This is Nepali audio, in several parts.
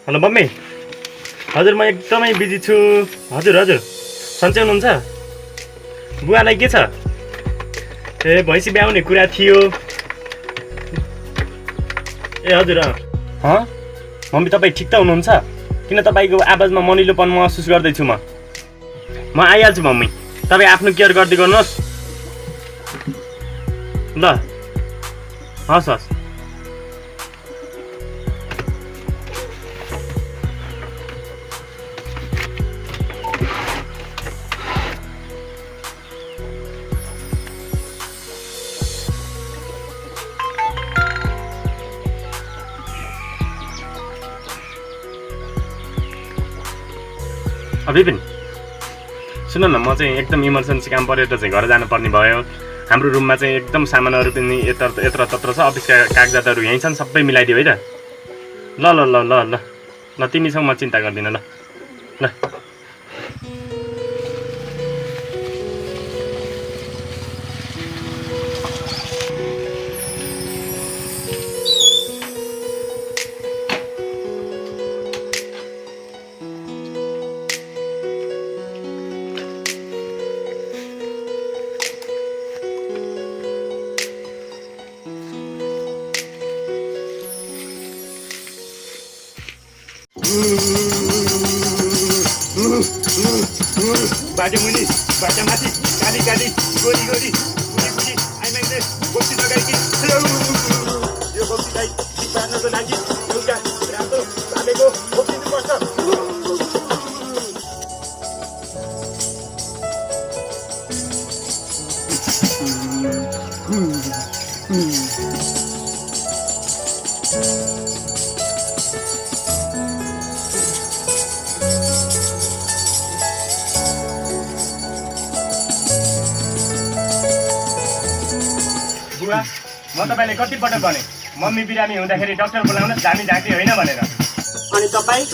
Hello mummy. हजुर म एकदमै बिजी छु। हजुर हजुर सन्चै हुनुहुन्छ? बुवालाई के छ? ए भैँसी ब्याउने कुरा थियो। ए हजुर मम्मी तपाईँ ठिक त हुनुहुन्छ? किन तपाईँको आवाजमा मनिलोपन महसुस गर्दैछु म आइहाल्छु मम्मी। तपाईँ आफ्नो केयर गर्दै गर्नुहोस् ल। हस् हस्। विपिन सुन न, म चाहिँ एकदम इमर्जेन्सी काम परेर चाहिँ घर जानुपर्ने भयो। हाम्रो रुममा चाहिँ एकदम सामानहरू पनि यत्र तत्र छ। अफिसका कागजातहरू यहीँ छन्, सबै मिलाइदियो है त। ल ल ल ल ल ल तिमीसँग म चिन्ता गर्दिनँ ल ल। बाटो मुनि बाटो माथि काली काली गोरी गोरी बुढी बुढी आइमाग्ने बोक्सी लगाइकी यो बोक्सीलाई ठिक पार्नको लागि एउटा राम्रो भालेको बोक्सिनुपर्छ। बुवा म तपाईँले कतिपटक भने मम्मी बिरामी हुँदाखेरि डाक्टर बोलाउनुहोस्, झामी झाँकी होइन भनेर। अनि तपाईँ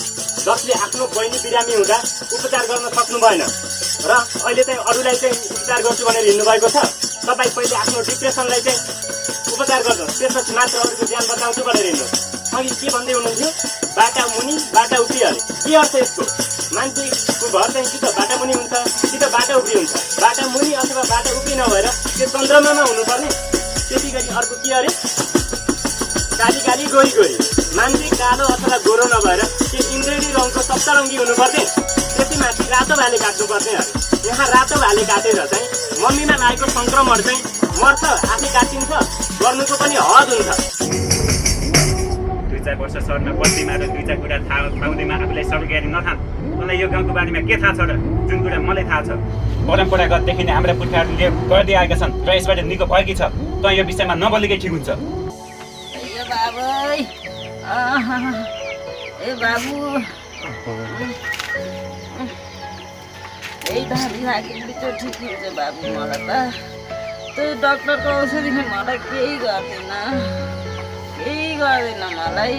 जसले आफ्नो बहिनी बिरामी हुँदा उपचार गर्न सक्नु भएन र अहिले चाहिँ अरूलाई चाहिँ उपचार गर्छु भनेर हिँड्नु भएको छ। तपाईँ पहिले आफ्नो डिप्रेसनलाई चाहिँ उपचार गर्नुहोस्, त्यसपछि मात्र अरूको ज्यान बचाउँछु भनेर हिँड्नुहोस्। अघि के भन्दै हुनुहुन्थ्यो? बाटा मुनि बाटा उफ्री अरे। के अर्थ यसको? मान्छेको घर चाहिँ कि त बाटा मुनि हुन्छ कि त बाटा उफ्री हुन्छ। बाटा मुनि अथवा बाटा उफ्री नभएर त्यो चन्द्रमामा हुनुपर्ने। त्यति गरी अर्को के अरे? काली काली गोरी गोरी। मान्छे कालो अथवा गोरो नभएर त्यो इन्द्रेणी रङको सप्तरङ्गी हुनुपर्ने। त्यति माथि रातो भाले काट्नु पर्ने अरे। यहाँ रातो भाले काटेर चाहिँ मम्मीमा लागेको सङ्क्रमण चाहिँ मर्छ, आफै काटिन्छ, गर्नुको पनि हद हुन्छ। 2-4 वर्ष सर्न बस्तीमा र 2-4 कुरा थाहा पाउँदैमा आफूलाई सरकारी नथान। मलाई यो गाउँको बारेमा के थाहा छ र? जुन कुरा मलाई थाहा छ, परम्परागतदेखि नै हाम्रा पुर्खाहरूले गर्दै आएका छन् र यसबाट निको भएकी छ। त यो विषयमा नबोलेकै ठिक हुन्छ। ए बाबु यही धामी राखेको चाहिँ ठिक हुन्छ बाबु। मलाई त त्यो डक्टरको औषधिले मलाई केही गर्दैन मलाई।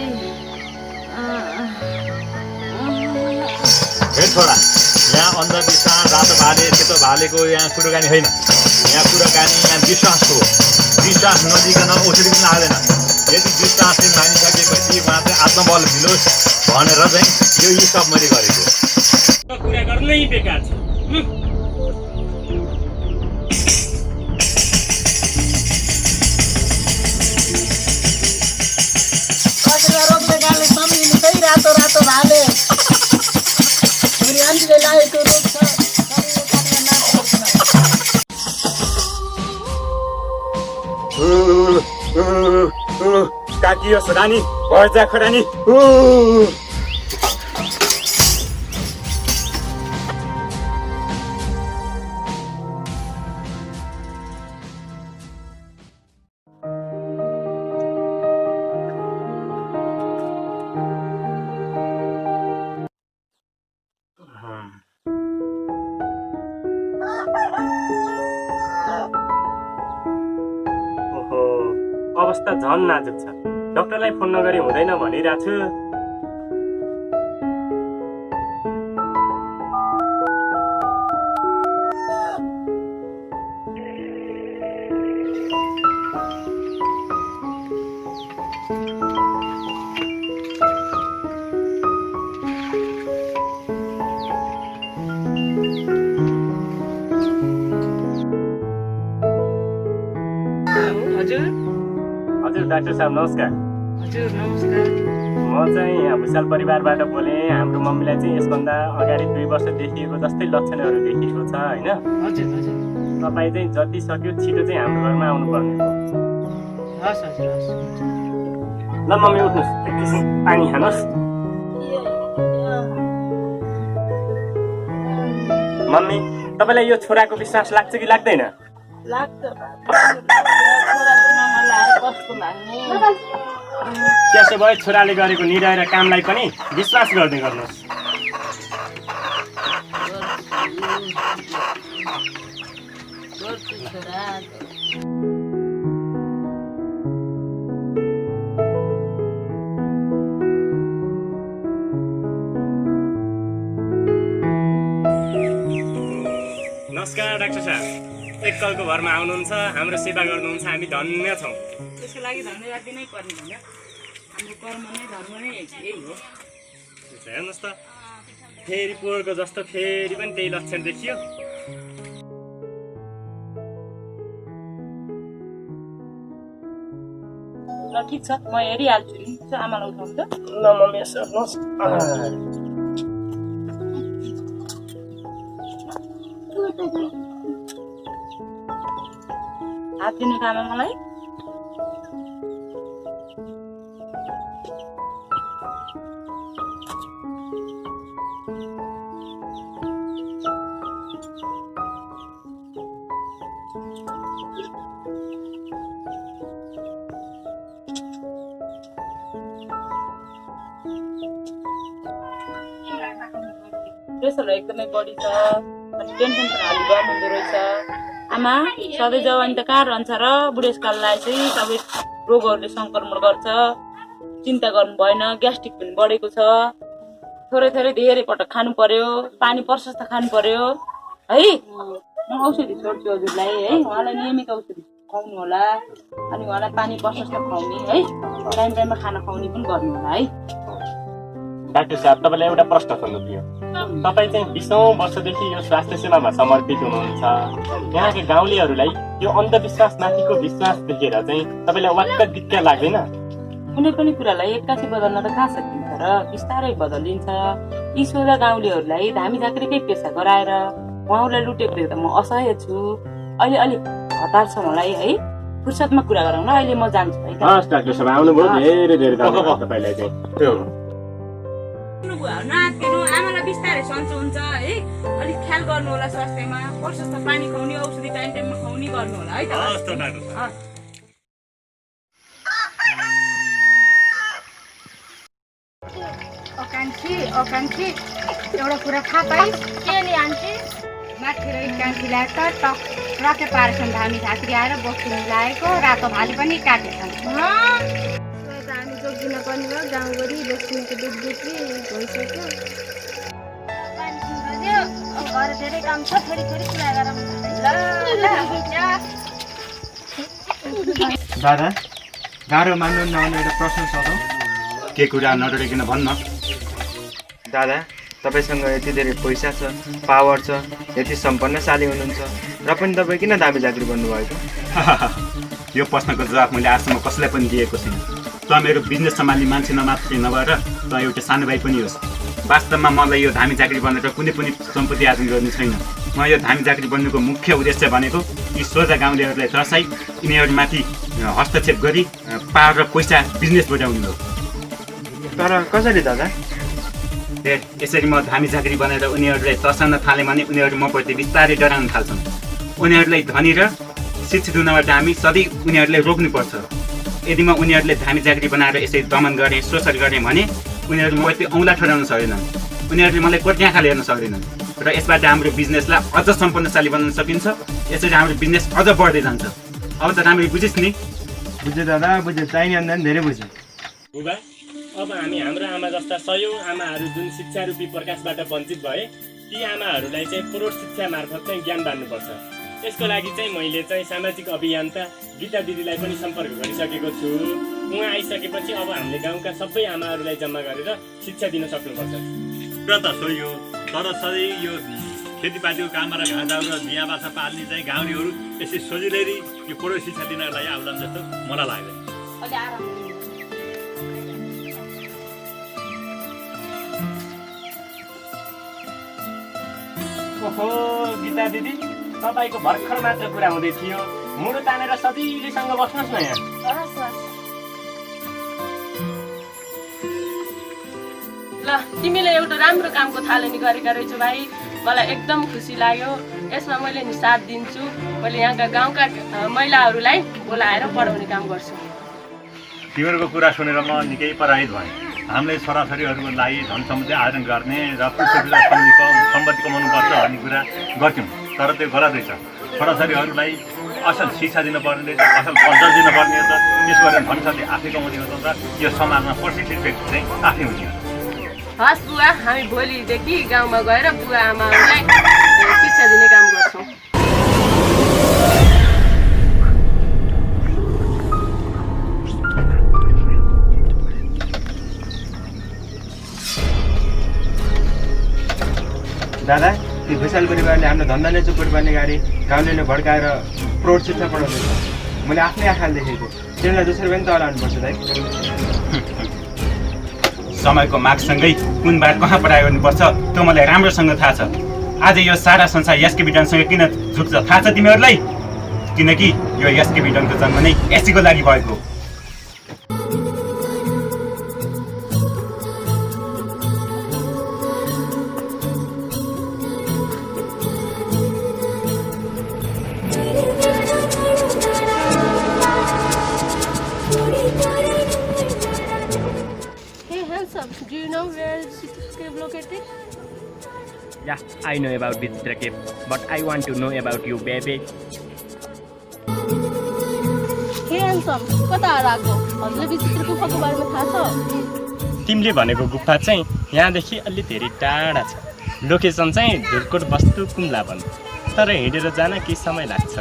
हे छोरा, यहाँ अन्धविश्वास रातो भाले सेतो भालेको यहाँ कुराकानी होइन। यहाँ कुराकानी यहाँ विश्वासको हो। विश्वास नदिकन औषधि पनि लाग्दैन। यदि विश्वासले मानिसकेपछि उहाँ चाहिँ आत्मबल मिलोस् भनेर चाहिँ यो सब मैले गरेको कुरा गर्नै बेकार छ। रातो रातो भाले आन्टीले लागेको रोग छ। काटियोस् रानी भर्जा खरानी। अवस्था झन् नाजुक छ। डाक्टरलाई फोन नगरी हुँदैन भनिरहेको छु। डाक्टर साहब नमस्कार। हजुर नमस्कार। म चाहिँ यहाँ भुषाल परिवारबाट बोलेँ। हाम्रो मम्मीलाई चाहिँ यसभन्दा अगाडि 2 वर्ष देखिएको जस्तै लक्षणहरू देखिएको छ होइन? हजुर हजुर। तपाईँ चाहिँ जति सक्यो छिटो चाहिँ हाम्रो घरमा आउनुपर्ने हो। हस् हजुर हस्। ल मम्मी उठ्नुहोस्, एकछिन पानी खानुहोस्। मम्मी तपाईँलाई यो छोराको विश्वास लाग्छ कि लाग्दैन? लाग्छ छोराको नाममा लाएर कस्तो लाग्ने। त्यसो भए छोराले गरेको निर्णय र कामलाई पनि विश्वास गर्दै गर्नुहोस्। गर्छु छोरा। नमस्कार डाक्टर साहब, एकलको घरमा आउनुहुन्छ, हाम्रो सेवा गर्नुहुन्छ, हामी धन्य छौँ। त्यसको लागि धन्यवाद दिनै पर्ने होइन। हाम्रो कर्म नै धर्म नै यही हो। हेर्नुहोस् त, फेरि पोहोरको जस्तो फेरि पनि त्यही लक्षण देखियो। ल ठिक छ, म हेरिहाल्छु नि। आमालाई उठाउनु त। ल मम्मी यसो हेर्नुहोस्। हात दिनु त आमा मलाई। प्रेसर एकदमै बढी छ अनि टेन्सन पनि अलि गर्नुहुँदो रहेछ। आमा सधैँ जवानी त कहाँ रहन्छ र? बुढेसकाललाई चाहिँ सबै रोगहरूले सङ्क्रमण गर्छ। चिन्ता गर्नु भएन। ग्यास्ट्रिक पनि बढेको छ। थोरै थोरै धेरै पटक खानु पर्यो। पानी प्रशस्त खानु पर्यो है। म औषधि छोड्छु हजुरलाई है। उहाँलाई नियमित औषधि खुवाउनु होला अनि उहाँलाई पानी प्रशस्त खुवाउने है। टाइम टाइममा खाना खुवाउने पनि गर्नु होला है। डाक्टर साहब, तपाईँलाई एउटा प्रश्न सोध्नु थियो। तपाईँ चाहिँ 20औं वर्षदेखि यो स्वास्थ्य सेवामा समर्पित हुनुहुन्छ। यहाँका गाउँलेहरूलाई यो अन्धविश्वासमाथिको विश्वास देखेर चाहिँ तपाईँलाई वाक्क दिक्क लाग्दैन? कुनै पनि कुरालाई एक्कासी बदल्न त कहाँ सकिन्छ र? बिस्तारै बदलिन्छ। यी सोझा गाउँलेहरूलाई धामी झाँक्रीकै पेसा गराएर उहाँहरूलाई लुटेको देख्दा म असह्य छु। अहिले अलिक हतार छ मलाई है। फुर्सदमा कुरा गरौँ ल। अहिले म जान्छु है। हस् डाक्टर साहब, आउनुभयो। धेरै धेरै धन्यवाद तपाईँलाई चाहिँ। नातिनु आमालाई बिस्तारै सन्चो हुन्छ है। अलिक ख्याल गर्नु होला स्वास्थ्यमा। प्रशस्त पानी खुवाउने, औषधि टाइम टाइममा खुवाउने गर्नु होला है त। हस् त डाक्टर साहब। अकाङ्क्षी एउटा कुरा थाहा पाइस्? के नि आन्टी? माथि रही कान्छीलाई त टक्कै पारेछन्। धामी झाँक्री आएर बस्नु मिलाएको रातो भाले पनि काटेछन्। हामी जोगिन पर्ने भयो। गाउँभरि लक्ष्मीको दुध बिक्री भइसक्यो। घर धेरै काम छ। छोरी कुरा गरौँ। दादा गाह्रो मान्नु नहुने एउटा प्रश्न सोधौँ? के कुरा नडरिकन भन्न। दादा तपाईँसँग यति धेरै पैसा छ, पावर छ, यति सम्पन्नशाली हुनुहुन्छ र पनि तपाईँ किन धामी झाँक्री बन्नुभएको? यो प्रश्नको जवाब मैले आजसम्म कसैलाई पनि दिएको छैन। त मेरो बिजनेस सम्हाल्ने मान्छे नमात्रै नभएर त एउटा सानो भाइ पनि होस्। वास्तवमा मलाई यो धामी झाँक्री बनेर कुनै पनि सम्पत्ति आर्जन गर्ने छैन। म यो धामी झाँक्री बन्नुको मुख्य उद्देश्य भनेको यी सोझा गाउँलेहरूलाई दर्शाइ यिनीहरूमाथि हस्तक्षेप गरी पावर र पैसा बिजनेस बढाउनु हो। तर कसरी दादा? यसरी म धामी झाँक्री बनाएर उनीहरूलाई तर्साउन थालेँ भने उनीहरू मप्रति बिस्तारै डराउन थाल्छन्। उनीहरूलाई धनी र शिक्षित हुनबाट हामी सधैँ उनीहरूलाई रोक्नुपर्छ। यदि म उनीहरूले धामी झाँक्री बनाएर यसरी दमन गरेँ, शोषण गरेँ भने उनीहरू मप्रति औँला ठडाउन सक्दैनन्। उनीहरूले मलाई कोर्ट आँखा हेर्न सक्दैनन् र यसबाट हाम्रो बिजनेसलाई अझ सम्पन्नशाली बनाउन सकिन्छ। यसरी हाम्रो बिजनेस अझ बढ्दै जान्छ। अब त राम्ररी बुझिस् नि? बुझेँ दादा, बुझेँ। चाहिने भन्दा पनि धेरै बुझेँ। बुबा, अब हामी हाम्रो आमा जस्ता सयौँ आमाहरू जुन शिक्षा रूपी प्रकाशबाट वञ्चित भए, ती आमाहरूलाई चाहिँ प्रौढ शिक्षा मार्फत चाहिँ ज्ञान बाँड्नुपर्छ। यसको लागि चाहिँ मैले चाहिँ सामाजिक अभियन्ता गीता दिदीलाई पनि सम्पर्क गरिसकेको छु। उहाँ आइसकेपछि अब हामीले गाउँका सबै आमाहरूलाई जम्मा गरेर शिक्षा दिन सक्नुपर्छ। र त सही हो, तर सधैँ यो खेतीपातीको काम र घाँचाउ र बिहा बाछा पाल्ने चाहिँ गाउँलेहरू यसै सजिलै यो प्रौढ शिक्षा दिनको लागि आउलान् जस्तो मलाई लाग्दैन। मैले आराम दिनु। ओहो गीता दिदी, तपाईँको भर्खर मात्र कुरा हुँदै थियो। मुडो तानेर सजिलैसँग बस्नुहोस् न यहाँ। हस् हस्। ल तिमीले एउटा राम्रो कामको थालनी गरेका रहेछौ भाइ, मलाई एकदम खुसी लाग्यो। यसमा मैले नि साथ दिन्छु। मैले यहाँका गाउँका महिलाहरूलाई बोलाएर पढाउने काम गर्छु। तिमीहरूको कुरा सुनेर म निकै प्रभावित भएँ। हामीले छोराछोरीहरूको लागि धन सम्पत्ति आर्जन गर्ने र पुरुषहरूलाई सम्पत्ति कमाउनुपर्छ भन्ने कुरा गर्थ्यौँ, तर त्यो गलत रहेछ। छोराछोरीहरूलाई असल शिक्षा दिनुपर्ने रहेछ, असल कल्चर दिनुपर्ने रहेछ। त्यसो गरेर धन सम्पत्ति आफै कमाउने हुन्छ र यो समाजमा प्रशिक्षित व्यक्ति चाहिँ आफै हुने हो। हस् बुवा, हामी भोलिदेखि गाउँमा गएर बुवा आमाहरूलाई शिक्षा दिने काम गर्छौँ। दादा, त्यो भुइँचालो परिवारले हाम्रो धन्दा नै चुपट पार्ने गाडी गाउँले भड्काएर प्रौढ शिक्षा पढाउँदैछ। मैले आफ्नै आँखाले देखेको। तिनीहरूलाई जसरी पनि तल आउनुपर्छ दाइ। समयको मागसँगै कुन बार कहाँ पढाइ गर्नुपर्छ त्यो मलाई राम्रोसँग थाहा छ। आज यो सारा संसार एसके बिडनसँग किन झुक्छ थाहा छ तिमीहरूलाई? किनकि यो एसके बिडनको जन्म नै यसैको लागि भएको। Do you know where is this cave located? Yeah, I know about Vitra Cave, but I want to know about you, baby. Hey handsome, कता आएको? हजुरले विचित्र गुफाको बारेमा थाहा छ? तिमीले भनेको गुफा चाहिँ यहाँदेखि अलि धेरै टाढा छ। लोकेसन चाहिँ धुर्कोट बस्तु कुम्ला वन, तर हिँडेर जान केही समय लाग्छ।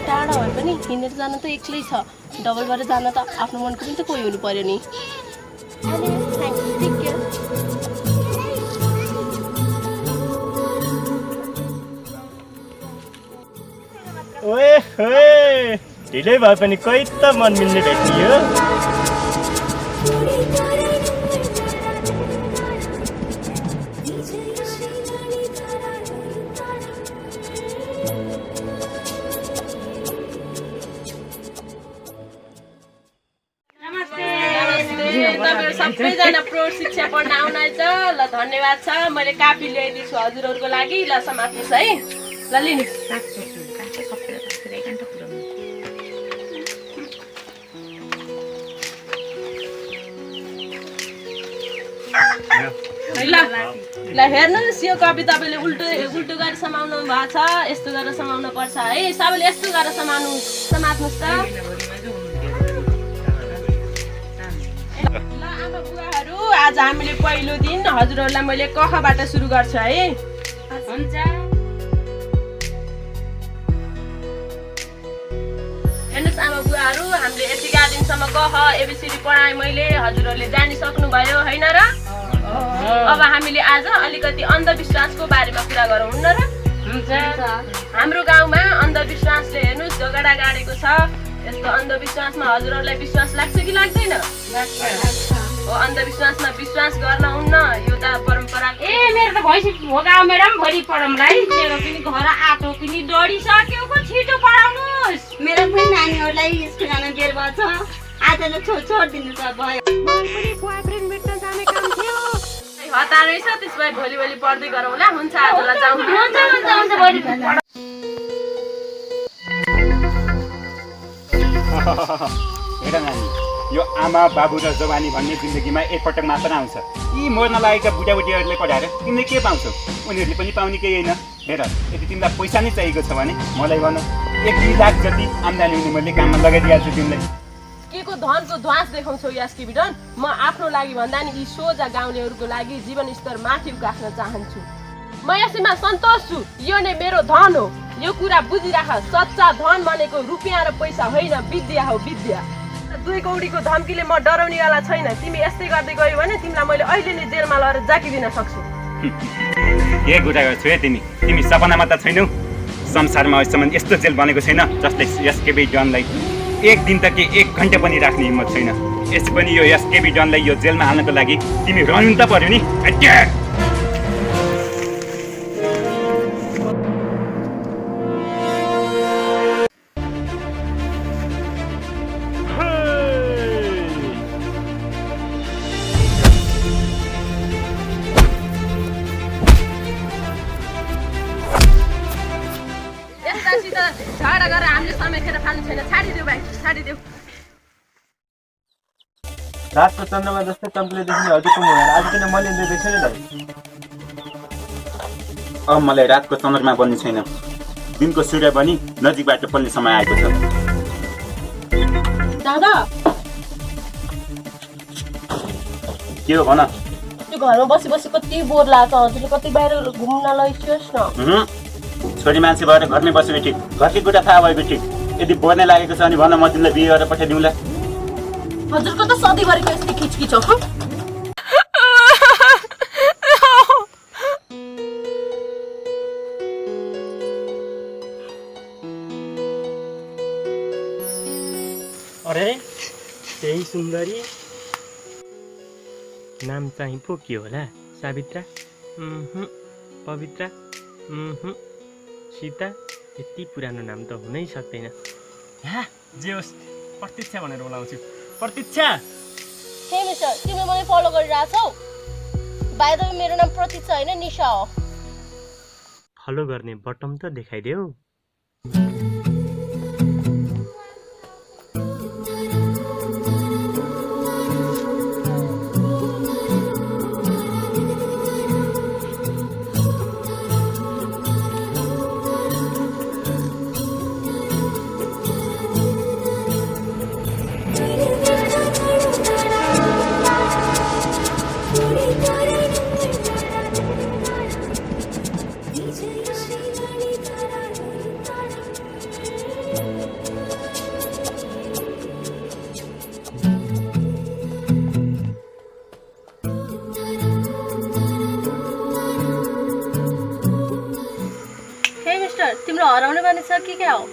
टाढा भए पनि हिँडेर जान त एक्लै छ, डबलबाट जान त आफ्नो मनको पनि त कोही हुनु पर्यो नि। ओए होए, ढिलै भए पनि कोही त मन मिल्ने भेटियो। तपाईँहरू सबैजना प्रौढ शिक्षा पढ्न आउनुहुन्छ। ल धन्यवाद छ। मैले कापी ल्याइदिन्छु हजुरहरूको लागि। ल समात्नुहोस् है। ल लिनु। ल हेर्नुहोस्, यो कपी तपाईँले उल्टो उल्टो गरेर समाउनु भएको छ। यस्तो गरेर समाउनु पर्छ है। सबैले यस्तो गरेर समात्नुहोस् त। ल आमा बुवाहरू, आज हामीले पहिलो दिन हजुरहरूलाई मैले कखबाट सुरु गर्छु है। हुन्छ। हेर्नुहोस् आमा बुवाहरू, हामीले यतिका दिनसम्म कह एबिसिडी पढाएँ मैले, हजुरहरूले जानिसक्नुभयो होइन र? अब हामीले आज अलिकति अन्धविश्वासको बारेमा कुरा गरौँ न र? हुन्छ। हाम्रो गाउँमा अन्धविश्वासले हेर्नुहोस् झगडा गाडेको छ। यस्तो अन्धविश्वासमा हजुरहरूलाई विश्वास लाग्छ कि लाग्दैन? अन्धविश्वासमा विश्वास गर्न हुन्न, यो त परम्परा। मेरो त भइसक्यो हो गाउँ म्याडम, भोलि पढौँलाई। मेरो पनि घर आटो पनि डढिसक्यो, छिटो पढाउनुहोस्। मेरो पनि नानीहरूलाई स्कुल जान बेर भएछ, आज त छोडिदिनु त भयो। हतार रहेछ, त्यसो भए भोलि पढ्दै गरौँला। हुन्छ आजलाई जाउँ। हुन्छ भोलि। हेर नानी, यो आमा बाबु र जवानी भन्ने जिन्दगीमा एकपटक मात्र आउँछ। यी मर्न लागेका बुढाबुढीहरूले पढाएर तिमीले के पाउँछौ? उनीहरूले पनि पाउने केही होइन। हेर, यदि तिमीलाई पैसा नै चाहिएको छ भने मलाई भन, 1-2 लाख जति आम्दानी हुने मैले काममा लगाइदिइहाल्छु तिमीलाई। के को धनको ध्वास देखाउँछौ एसके बिडन? म आफ्नो लागि भन्दा नि यी सोझा गाउँलेहरूको लागि जीवन स्तर माथि उकास्न चाहन्छु। म यसैमा सन्तोष छु। यो नै मेरो धन हो। यो कुरा बुझिराख। सच्चा धन भनेको रुपियाँ र पैसा होइन, विद्या हो, विद्या। 2 कौडीको धम्कीले म डराउनेवाला छैन। तिमी यस्तै गर्दै गयो भने तिमीलाई मैले अहिले नै जेलमा लगेर जाकिदिन सक्छु। के कुरा गर्छौ हे तिमी सपनामा त छैनौ। संसारमा अहिलेसम्म यस्तो जेल बनेको छैन जसले एसके बिडनलाई एक दिन त के 1 घन्टा पनि राख्ने हिम्मत छैन। यसै पनि यो एसकेबी डनलाई यो जेलमा हाल्नको लागि तिमी रहनु त पर्यो नि। हट्या! यस्तासित झगडा गरेर हामीले समय खेर फाल्नु छैन। छाडिदेऊ भाइ, छाडिदेऊ। रातको चन्द्रमा जस्तै चम्किले देखिने हजुरको मुहार आज किन मलिँदै रहेछ नि दाइ? अब मलाई रातको चन्द्रमा बन्ने छैन, दिनको सूर्य बनी नजिकबाट पोल्ने समय आएको छ। दादा के हो भन? त्यो घरमा बसी बसी कति बोर लाग्छ। हजुरले कति बाहिर घुम्न लैसियोस् न। छोरी मान्छे भएर घरमै बसेको ठिक, घरकै कुरा थाहा भएको ठिक। यदि बोर्ने लागेको छ भने भन, म तिमीलाई बिहे गरेर पठाइदिउँला। हजुरको त सधैँभरिको यस्तै खिचकिच हो। अरे त्यही सुन्दरी नाम चाहिँ पो के होला? सावित्रा, पवित्रा, सीता। यति पुरानो नाम त हुनै सक्दैन। जे होस्, प्रतीक्षा भनेर बोलाउँछु। प्रतीक्षा। हे मिस्टर, तिमीले मलाई फलो गरिरहेछौ? बाइ द वे मेरो नाम प्रतीक्षा होइन, निशा हो। फलो गर्ने बटम त देखाइदेऊ। तिम्रो हराउने बानी छ कि क्या हो?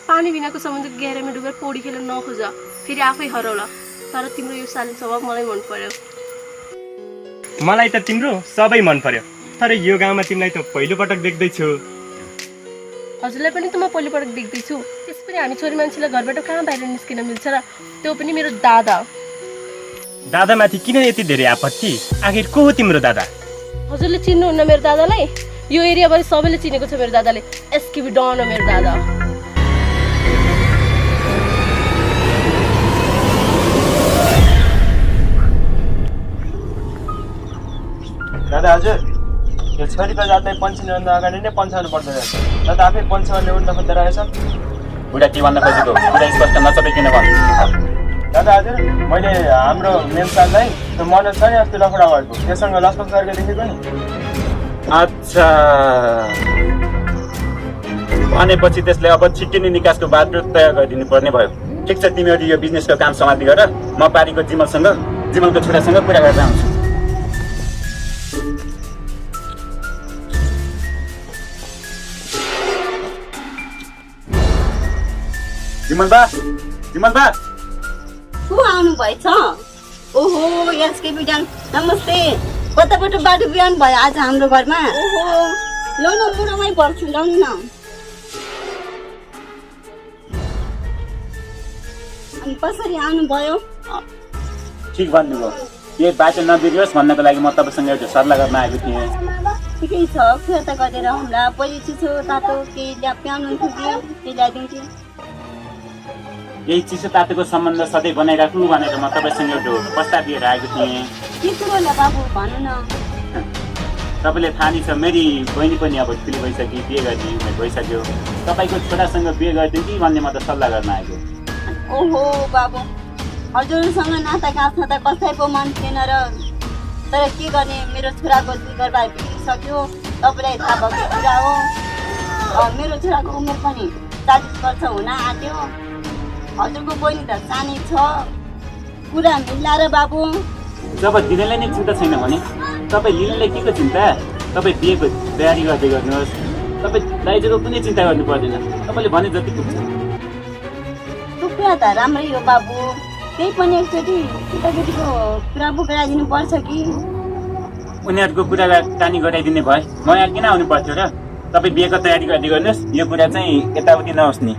पानी बिनाको समुद्र गहिराइमा डुबेर पौडी खेल्न नखोज, फेरि आफै हराउला। तर तिम्रो यो शालीन स्वभाव मलाई मन पर्यो। मलाई त तिम्रो सबै मन पर्यो, तर यो गाउँमा तिमीलाई त पहिलोपटक देख्दैछु। हजुरलाई पनि त म पहिलोपटक देख्दैछु। त्यसपछि हामी छोरी मान्छेलाई घरबाट कहाँ बाहिर निस्किन मिल्छ र? त्यो पनि मेरो दादा। दादामाथि किन यति धेरै आपत्ति? आखिर को हो तिम्रो दादा? हजुरले चिन्नुहुन्न मेरो दादालाई? यो एरियाभरि सबैले चिनेको छ मेरो दादाले। एसकेबी डन हो मेरो दादा। दादा हजुर, यो छोरीको जातलाई पन्छिनुभन्दा अगाडि नै पन्छाउनु पर्दो रहेछ। दादा आफै पन्छाउने उठ्न खोज्दो रहेछ। बुढा के भन्न खोजेको? बुढा स्पष्ट नचपेकिन भन्। दादा हजुर, मैले हाम्रो मेन साललाई त्यो मनोज छ नि अस्ति लफडा भएको, त्योसँग लसपस गरेको देखेको नि। अच्छा, भनेपछि त्यसले अब छिट्टै नै निकासको बाटो तयार गरिदिनु पर्ने भयो। ठिक छ, तिमीहरू यो बिजनेसको काम सम्हाल्दै गर। म पारीको जिमलको छोरासँग कुरा गरेर आउँछु। जिमल बा को आउनु भएछ? ओहो, एसकेबी डन, नमस्ते। कताबाट बाटो बिहान भयो आज हाम्रो घरमा? ओहो, लौ न मुडमै पर्छु, ल्याउनु न। अनि कसरी आउनुभयो? ठिक भन्नुभयो। यो बाटो नबिग्रियोस् भन्नको लागि म तपाईँसँग एउटा सल्लाह गर्न आएको थिएँ। ठिकै छ, फिर्ता गरेर आउँला। पहिले चिसो तातो केही प्याउनुहुन्थ्यो कि ल्याइदिन्थ्यो? यही चिसो तातोको सम्बन्ध सधैँ बनाइराख्नु भनेर म तपाईँसँग एउटा प्रस्ताव लिएर आएको थिएँ। के कुरो होला बाबु, भन्नु न। तपाईँले थाहा नै छ, मेरी बहिनी पनि अब ठुली भइसक्यो, बिहे गर्ने उमेर भइसक्यो। तपाईँको छोरासँग बिहे गरिदिउँ कि भन्ने म त सल्लाह गर्न आएको। ओहो बाबु, हजुरसँग नातागाँथा त कसै पो मन थिएन र, तर के गर्ने, मेरो छोराको जिगर भाइ बिग्रिसक्यो। तपाईँलाई थाहा भएको कुरा हो। मेरो छोराको उमेर पनि 40 वर्ष हुन आँट्यो। हजुरको बहिनी त सानै छ। कुरा मिल्ला र बाबु। जब दिनेलाई नै चिन्ता छैन भने तपाईँ लिनेलाई के को चिन्ता? तपाईँ बिहेको तयारी गर्दै गर्नुहोस्। तपाईँ दाइजोको कुनै चिन्ता गर्नु पर्दैन। तपाईँले भने जति पुग्छ। कुरा त राम्रै हो बाबु, त्यही पनि एकचोटि केटाकेटीको कुरा गराइदिनु पर्छ कि। उनीहरूको कुरा कानी गराइदिने भए म यहाँ किन आउनु पर्थ्यो र? तपाईँ बिहेको तयारी गर्दै गर्नुहोस्, यो कुरा चाहिँ यताउति नहोस् नि।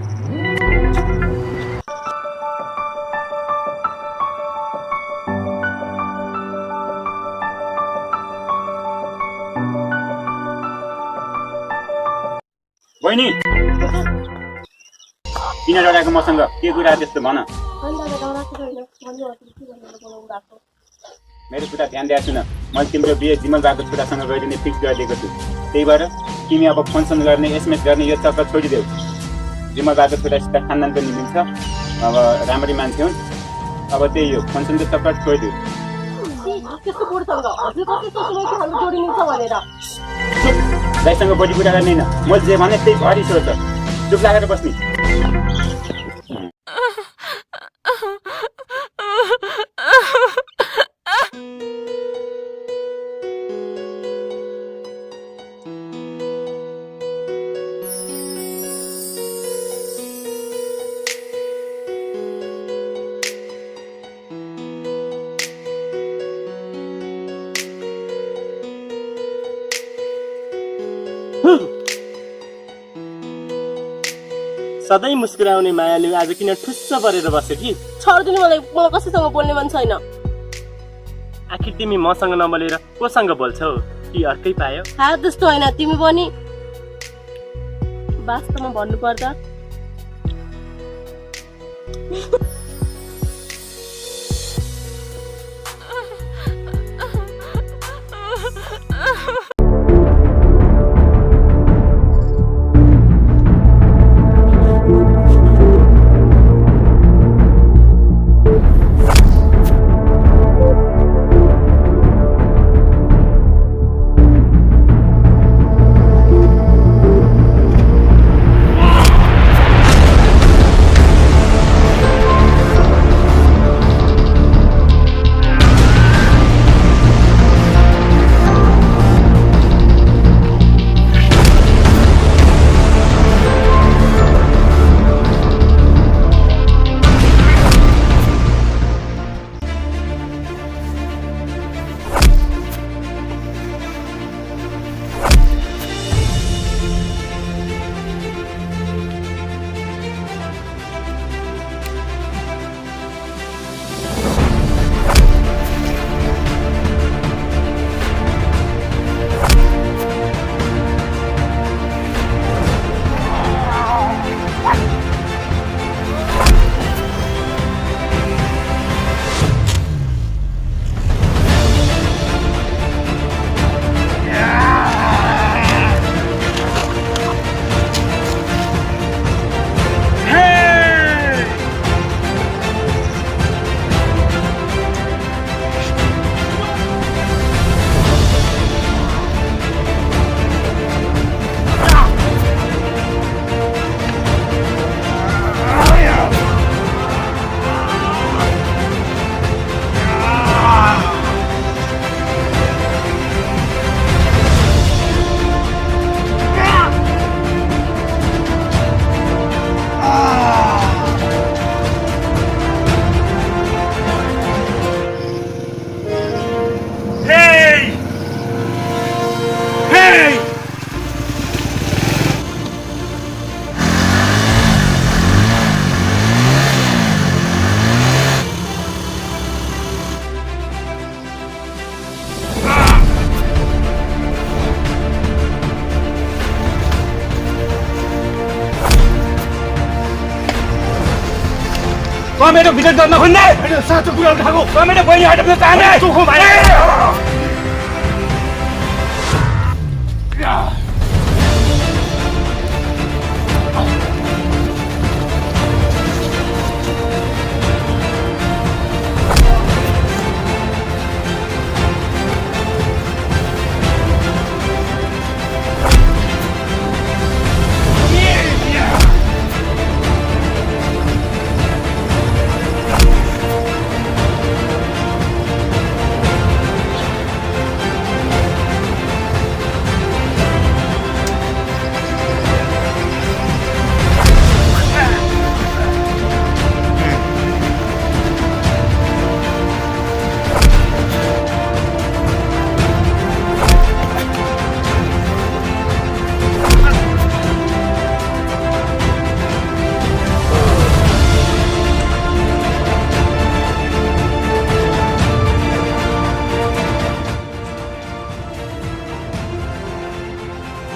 बहिनी किन डराएको मसँग? के कुरा त्यस्तो भन। मेरो कुरा ध्यान दिएको छु न, मैले तिम्रो बिहे जिमल बाको छोरासँग गरिदिने फिक्स गरिदिएको छु। त्यही भएर तिमी अब फोनसोन गर्ने एसएमएस गर्ने यो चक्कर छोडिदेऊ। जिमल बाको छोरासित खानदान पनि मिल्छ, अब राम्ररी मान्छे हुन्। अब त्यही हो, फोनसोनको चक्कर छोडिदेऊ। दाइसँग बढी कुरा गर्ने होइन, म जे भने त्यही भरि सोच। चुप लागेर बस्ने। सधैँ मुस्कुराउने मायाले आज किन ठुस्स परेर बस्यो कि? छोडिदिनु, मलाई कसैसँग बोल्ने मन छैन। आखिर तिमी मसँग नबोलेर कोसँग बोल्छौ? कि अर्कै पायो? त्यस्तो होइन, तिमी पनि वास्तवमा भन्नुपर्दा मेरो विरोध गर्न खोज्ने साँचो कुरा उठाएको मेरो बहिनी हटाउन चाहने चोखो भाइ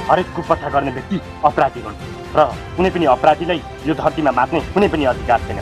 हरेक कुप्रथा गर्ने व्यक्ति अपराधी हुन् र कुनै पनि अपराधीलाई यो धरतीमा मात्ने कुनै पनि अधिकार छैन।